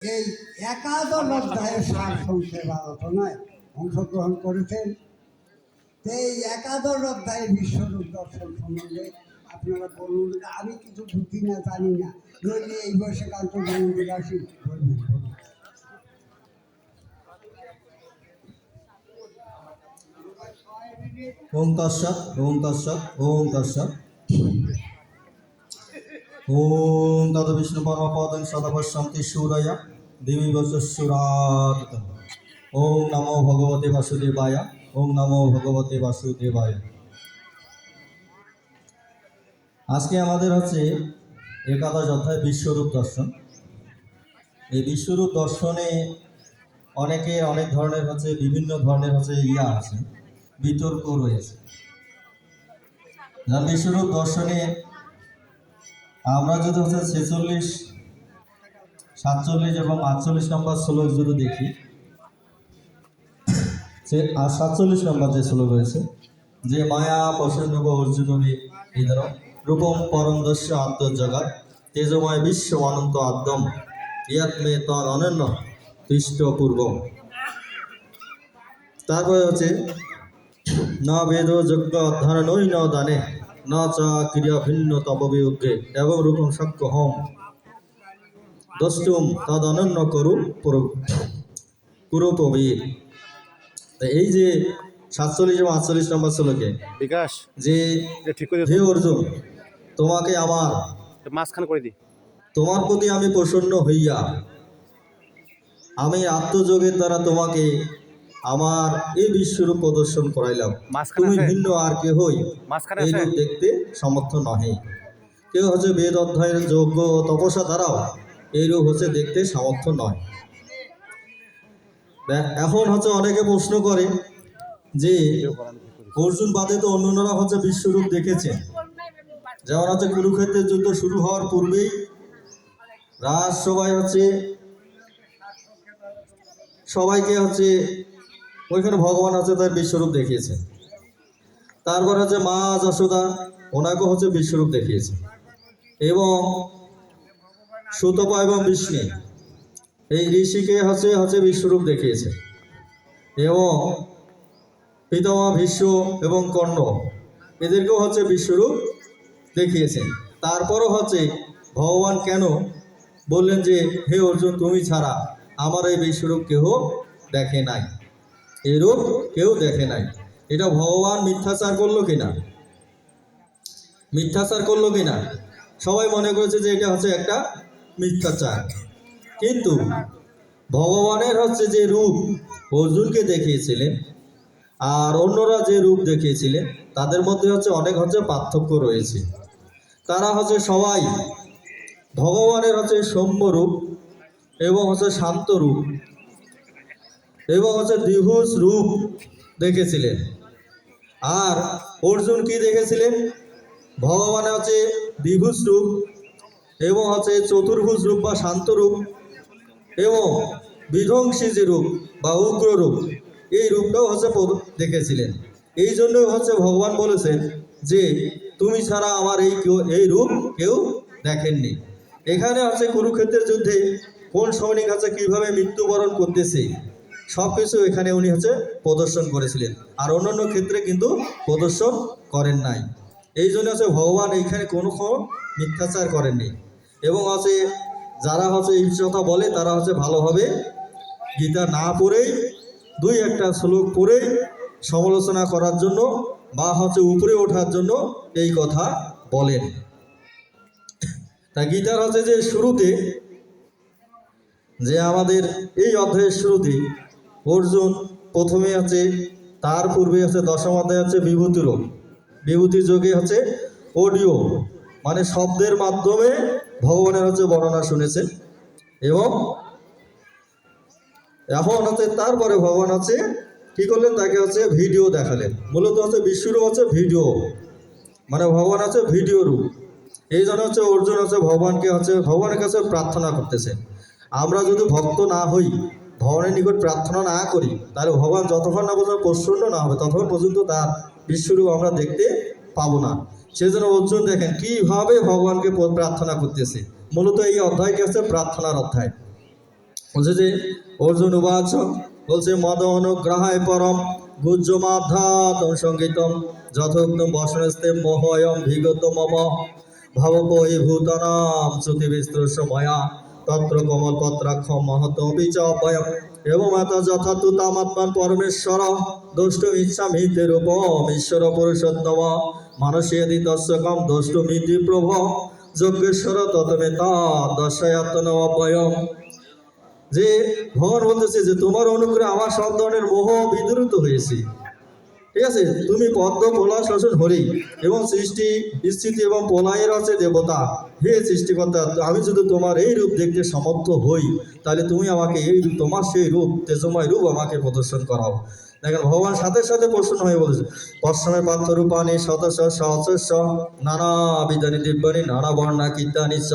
এই একাদশ অধ্যায়ের সার সংক্ষেপ আলোচনায় অংশগ্রহণ করেছেন। এই একাদশ অধ্যায়ের বিশ্বরূপ দর্শন সম্বন্ধে আপনারা বলুন। আমি কিছু বুঝি না, জানি না, নইলে এই বয়সে কাল তো আসি বলবেন। ওম তস্সৎ ওম তস্সৎ ওম তস্সৎ ওম তদ বিষ্ণু পরমপদং সদপশ্যন্তি সূরয়া দেবী বচস্সুরাত। ওম নমো ভগবতে বাসুদেবায়। ওম নমো ভগবতে বাসুদেবায়। আজকে আমাদের হচ্ছে একাদশ অধ্যায় বিশ্বরূপ দর্শন। এই বিশ্বরূপ দর্শনে অনেকের অনেক ধরনের হচ্ছে বিভিন্ন ধরনের হচ্ছে আছে, বিতর্ক রয়েছে। যার বিশ্বরূপ দর্শনে আমরা যদি হচ্ছে 46, 47 এবং 48 নম্বর শ্লোক যদি দেখি, 47 নম্বর যে শ্লোক রয়েছে, যে মায়া পশন্নব অর্জুনবী ইন্দ্র রূপম পরমদস্য আত্মজগৎ তেজময় বিশ্ব অনন্ত আদ্যম ইয়াত মে তর অনন্য পৃষ্ঠপূর্বম। তারপরে হচ্ছে ন বেদ যজ্ঞ অধ্যয়নই ন দানে ন চ ক্রিয়া ভিন্ন তব বিয়োগে এবং রূপম সক্য হম দস্তুম তদ অনন্য কুরুপবীর। এই যে 47 এবং 48 নম্বর শ্লোকে বিকাশ যে হে অর্জুন, তোমাকে আমার মাঝখানে করে দি, তোমার প্রতি আমি প্রসন্ন হইয়া আমি আত্মযোগের দ্বারা তোমাকে আমার এই বিশ্বরূপ প্রদর্শন করাইলাম। তুমি ভিন্ন আর কেহই এই রূপ দেখতে সমর্থ নহে। কেউ হচ্ছে বেদ অধ্যয়নের যোগ্য ও তপস্যা দ্বারাও এই রূপ হচ্ছে দেখতে সামর্থ্য নয়। এখন হচ্ছে অনেকে প্রশ্ন করে যে অর্জুন বাদে তো অন্যরা হচ্ছে বিশ্বরূপ দেখেছে। যেমন হচ্ছে কুরুক্ষেত্রের যুদ্ধ শুরু হওয়ার পূর্বেই রাজসভায় হচ্ছে সবাইকে হচ্ছে ওইখানে ভগবান হচ্ছে তার বিশ্বরূপ দেখিয়েছে। তারপর হচ্ছে মা যশোদা ওনাকেও হচ্ছে বিশ্বরূপ দেখিয়েছে, এবং সুতপা এবং বিষ্ণু এই ঋষিকে হচ্ছে বিশ্বরূপ দেখিয়েছে, এবং পিতামহ ভীষ্ম এবং কর্ণ এদেরকেও হচ্ছে বিশ্বরূপ দেখিয়েছেন। তারপরও হচ্ছে ভগবান কেন বললেন যে হে অর্জুন, তুমি ছাড়া আমার এই বিশ্বরূপ কেহ দেখে নাই, এই রূপ কেউ দেখে নাই। এটা ভগবান মিথ্যাচার করলো কিনা? মিথ্যাচার করলো কিনা? সবাই মনে করেছে যে এটা হচ্ছে একটা মিথ্যাচার। কিন্তু ভগবানের হচ্ছে যে রূপ অর্জুনকে দেখিয়েছিলেন আর অন্যরা যে রূপ দেখিয়েছিলেন তাদের মধ্যে হচ্ছে অনেক হচ্ছে পার্থক্য রয়েছে। তারা হচ্ছে সবাই ভগবানের হচ্ছে সৌম্য রূপ এবং হচ্ছে শান্ত রূপ এবং হচ্ছে দ্বিভুজ রূপ দেখেছিলেন। আর অর্জুন কি দেখেছিলেন? ভগবানের হচ্ছে দ্বিভুজ রূপ এবং হচ্ছে চতুর্ভুজ রূপ বা শান্ত রূপ এবং বিধ্বংসী যে রূপ বা উগ্র রূপ, এই রূপটাও হচ্ছে দেখেছিলেন। এই জন্য হচ্ছে ভগবান বলেছেন যে তুমি ছাড়া আমার এই রূপ কেউ দেখেননি। এখানে হচ্ছে কুরুক্ষেত্রের যুদ্ধে কোন সৈনিক হচ্ছে কীভাবে মৃত্যুবরণ করতেছে সব কিছু এখানে উনি হচ্ছে প্রদর্শন করেছিলেন, আর অন্যান্য ক্ষেত্রে কিন্তু প্রদর্শন করেন নাই। এই জন্য হচ্ছে ভগবান এইখানে কোনো মিথ্যাচার করেননি। এবং হচ্ছে যারা হচ্ছে এই কথা বলে তারা হচ্ছে ভালোভাবে গীতা না পড়েই দুই একটা শ্লোক পড়ে সমালোচনা করার জন্য বা হচ্ছে উপরে ওঠার জন্য এই কথা বলেন। তা গীতার হচ্ছে যে শুরুতে যে আমাদের এই অধ্যায়ের শুরুতে অর্জুন প্রথমে হচ্ছে তার পূর্বে হচ্ছে দশম অধ্যায় হচ্ছে বিভূতি রূপ, বিভূতি যোগে হচ্ছে অডিও মানে শব্দের মাধ্যমে ভগবানের হচ্ছে বর্ণনা শুনেছেন। এবং এখন হচ্ছে তারপরে ভগবান হচ্ছে কি করলেন, তাকে হচ্ছে ভিডিও দেখালেন। মূলত হচ্ছে বিশ্বরূপ হচ্ছে ভিডিও, মানে ভগবান হচ্ছে ভিডিও রূপ। এই জন্য হচ্ছে অর্জুন হচ্ছে ভগবানের কাছে প্রার্থনা করতেছে। আমরা যদি ভক্ত না হই, ভগবানের নিকট প্রার্থনা না করি, তাহলে ভগবান যতক্ষণ না পর্যন্ত প্রসন্ন না হবে ততক্ষণ পর্যন্ত তার বিশ্বরূপ আমরা দেখতে পাবো না। সেজন্য অর্জুন দেখেন কিভাবে ভগবানকে প্রার্থনা করতেছে। মূলত এই অধ্যায়টি হচ্ছে প্রার্থনার অধ্যায়। বলছে যে অর্জুন উবাচ, বলছে মদ অনুগ্রহায় পরম গুজ্জমাধ্যাতম সঙ্গীতম যথোক্তম বসনস্তে মোহয়ম বিগত মম ভবপরিভূতনাম শ্রুতি বিস্তৃশ ময়া তত্র কমলপত্রাক্ষম মহতমপি চ অভয়ম এবং এত যথাতু তামাত্মান পরমেশ্বর দ্রষ্টুম ইচ্ছামিতে রূপম ঈশ্বর পুরুষোত্তম মানসীয়দি তস্য কম দ্রষ্টুমিতি প্রভ যজ্ঞেশ্বর ততমে তা দর্শয়াত্মন অভয়ম। যে ভগবান বলতেছে যে তোমার অনুগ্রহে আমার সব ধরনের মোহ বিদূরিত হয়েছে, ঠিক আছে। তুমি পদ্ম প্রলয় শাসন হরি এবং সৃষ্টি স্থিতি এবং প্রলয়ের আছে দেবতা। হে সৃষ্টিকর্তা, আমি যদি তোমার এই রূপ দেখতে সমর্থ হই তাহলে তুমি আমাকে এই রূপ, তোমার সেই রূপ তেজময় রূপ আমাকে প্রদর্শন করাও। দেখেন ভগবান সাথে সাথে প্রসন্ন হয়ে বলেছে পশ্চিমে পার্থ রূপানি শতশ সহস্র নানা বিধানী দিব্যানি নানা বর্ণা কীর্তানি চ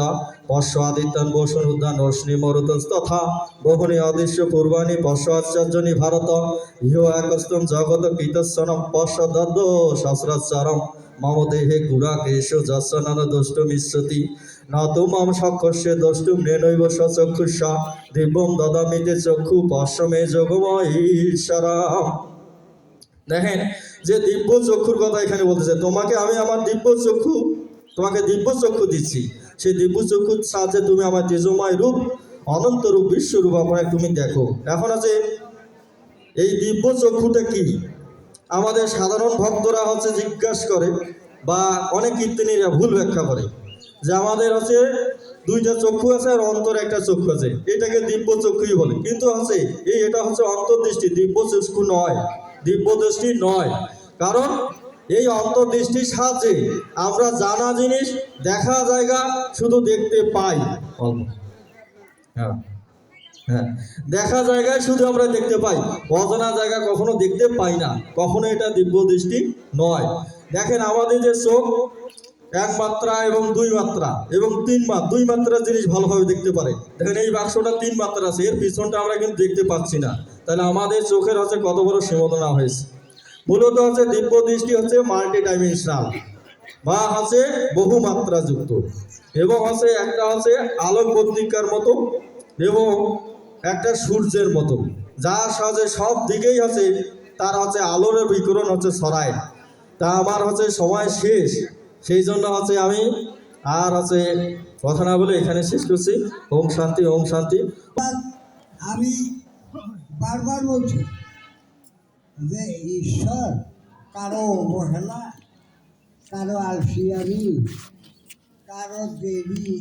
পশ্ব আদিত্যান বসুন উদ্যান রশ্মি মরুতস তথা বহুনি অদৃশ্য পূর্বাণী পশ্ব আশ্চর্যনি ভারত ইহ একস্তম জগত কীতস্বনম পশ্ব দদ্দ সহস্রাচারম মম দেহে গুড়া কেশ যশনন দোষ্টমিষ্যতি ন তু মম সক্ষস্য দ্রষ্টুম নেনৈব সচক্ষুষা দিব্যম দদামিতে চক্ষু পশ্চমে যোগময় ঈশ্বরাম। দেখেন যে দিব্য চক্ষুর কথা এখানে বলতেছে, তোমাকে আমি আমার তোমাকে দিব্য চক্ষু দিচ্ছি। সেই দিব্য চক্ষুর সাহায্যে তুমি আমার তেজময় রূপ অনন্ত রূপ বিশ্বরূপ আপনার তুমি দেখো। এখন আছে এই দিব্য চক্ষুটা কি? আমাদের সাধারণ ভক্তরা হচ্ছে জিজ্ঞাসা করে বা অনেক কীর্তনীরা ভুল ব্যাখ্যা করে যে আমাদের হচ্ছে দুইটা চক্ষু আছে আর অন্তর একটা চক্ষু আছে, এটাকে দিব্য চক্ষুই বলে। কিন্তু হচ্ছে এটা হচ্ছে অন্তর্দৃষ্টি, দিব্য চক্ষু নয়, দিব্য দৃষ্টি নয়। কারণ এই অন্তর্দৃষ্টির সাহায্যে আমরা জানা জিনিস, দেখা জায়গা শুধু দেখতে পাই। হ্যাঁ হ্যাঁ, দেখা জায়গায় শুধু আমরা দেখতে পাই, অজানা জায়গা কখনো দেখতে পাই না, কখনো এটা দিব্য দৃষ্টি নয়। দেখেন আমাদের যে চোখ এক মাত্রা এবং দুই মাত্রা এবং দুই মাত্রার জিনিস ভালোভাবে দেখতে পারে। দেখেন এই বাক্সটা 3 মাত্রা আছে, এর পিছনটা আমরা কিন্তু দেখতে পাচ্ছি না। তাহলে আমাদের চোখের হচ্ছে কত বড় সীমানা হয়েছে। মূলত হচ্ছে দিব্য দৃষ্টি হচ্ছে মাল্টি ডাইমেনশনাল বা হচ্ছে বহু মাত্রা যুক্ত এবং হচ্ছে একটা হচ্ছে আলোক পত্রিকার মতো এবং একটা সূর্যের মতো, যার সাহায্যে সব দিকেই হচ্ছে তার হচ্ছে আলোর বিকিরণ হচ্ছে ছড়ায়। তা আমার হচ্ছে সময় শেষ, সেই জন্য হচ্ছে আমি আর হচ্ছে কথা না বলে এখানে শেষ করছি। ওম শান্তি, ওম শান্তি। আমি বারবার বলছি যে ঈশ্বর কারো অবহেলা, কারো আলসিয়ামি, কারো দেরি